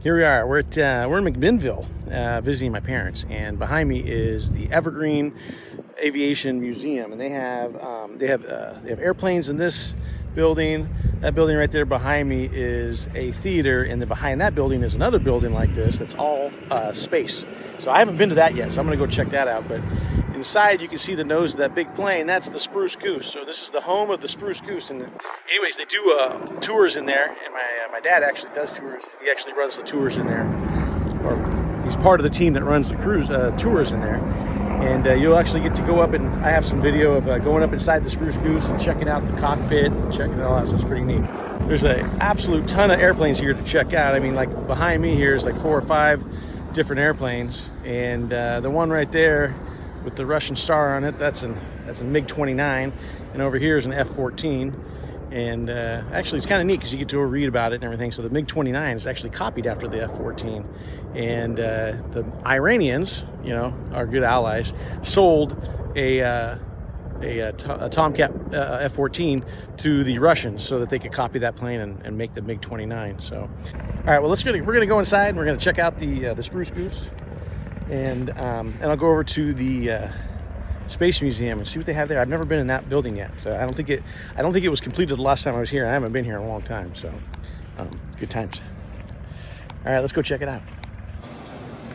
Here we are. We're in McMinnville, visiting my parents, and behind me is the Evergreen Aviation Museum, and they have airplanes in this building. That building right there behind me is a theater, and then behind that building is another building like this that's all space. So I haven't been to that yet, so I'm gonna go check that out. But inside you can see the nose of that big plane. That's the Spruce Goose. So this is the home of the Spruce Goose. And anyways, they do tours in there, and my dad actually does tours. He actually runs the tours in there, or he's part of the team that runs the cruise tours in there. And you'll actually get to go up, and I have some video of going up inside the Spruce Goose and checking out the cockpit and checking it all out, so it's pretty neat. There's an absolute ton of airplanes here to check out. I mean, like behind me here is like 4 or 5 different airplanes, and the one right there with the Russian star on it, that's a MiG-29, and over here is an F-14. And actually it's kind of neat because you get to read about it and everything. So the MiG-29 is actually copied after the F-14, and the Iranians, you know, our good allies, sold a Tomcat F-14 to the Russians so that they could copy that plane and make the MiG-29. So, all right, well, we're gonna go inside and we're gonna check out the Spruce Goose, and I'll go over to the Space Museum and see what they have there. I've never been in that building yet, so I don't think it was completed the last time I was here. I haven't been here in a long time, so good times. All right, let's go check it out.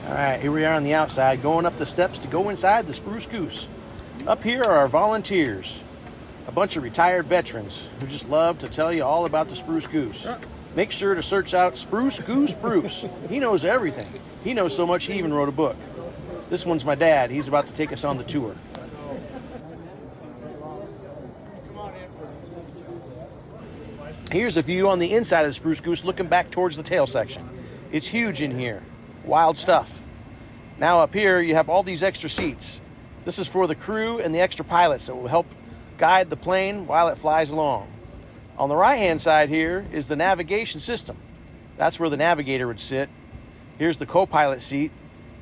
All right, here we are on the outside, going up the steps to go inside the Spruce Goose. Up here are our volunteers, a bunch of retired veterans who just love to tell you all about the Spruce Goose. Make sure to search out Spruce Goose Bruce. He knows everything. He knows so much he even wrote a book. This one's my dad. He's about to take us on the tour. Here's a view on the inside of the Spruce Goose looking back towards the tail section. It's huge in here. Wild stuff. Now up here you have all these extra seats. This is for the crew and the extra pilots that will help guide the plane while it flies along. On the right hand side here is the navigation system. That's where the navigator would sit. Here's the co-pilot seat.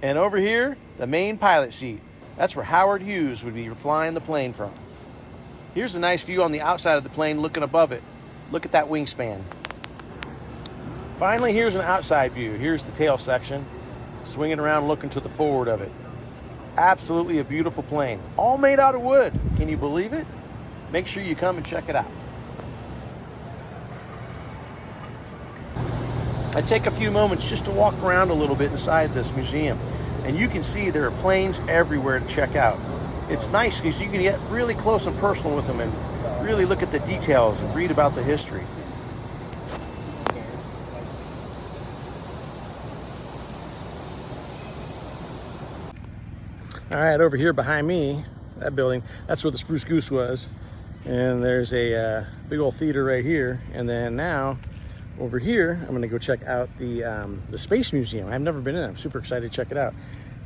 And over here, the main pilot seat. That's where Howard Hughes would be flying the plane from. Here's a nice view on the outside of the plane looking above it. Look at that wingspan. Finally, here's an outside view. Here's the tail section, swinging around looking to the forward of it. Absolutely a beautiful plane, all made out of wood. Can you believe it? Make sure you come and check it out. I take a few moments just to walk around a little bit inside this museum, and you can see there are planes everywhere to check out. It's nice because you can get really close and personal with them and really look at the details and read about the history. All right, over here behind me, that building, that's where the Spruce Goose was. And there's a big old theater right here. And then now, over here, I'm gonna go check out the Space Museum. I've never been in it. I'm super excited to check it out.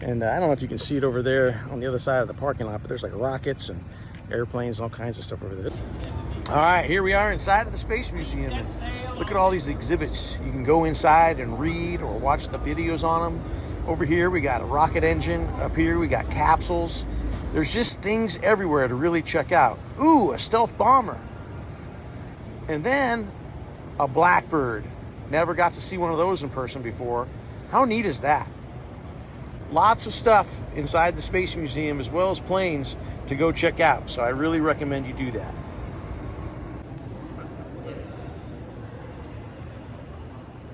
And I don't know if you can see it over there on the other side of the parking lot, but there's like rockets and airplanes and all kinds of stuff over there. All right, here we are inside of the Space Museum. And look at all these exhibits. You can go inside and read or watch the videos on them. Over here, we got a rocket engine. Up here, we got capsules. There's just things everywhere to really check out. Ooh, a stealth bomber. And then a Blackbird. Never got to see one of those in person before. How neat is that? Lots of stuff inside the Space Museum as well as planes to go check out. So I really recommend you do that.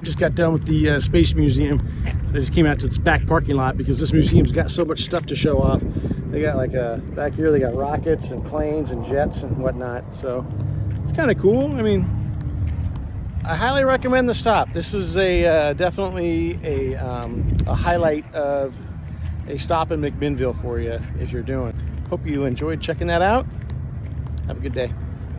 Just got done with the Space Museum. So I just came out to this back parking lot because this museum's got so much stuff to show off. They got like back here they got rockets and planes and jets and whatnot. So it's kind of cool. I mean, I highly recommend the stop. This is definitely a highlight of a stop in McMinnville for you if you're doing. Hope you enjoyed checking that out. Have a good day.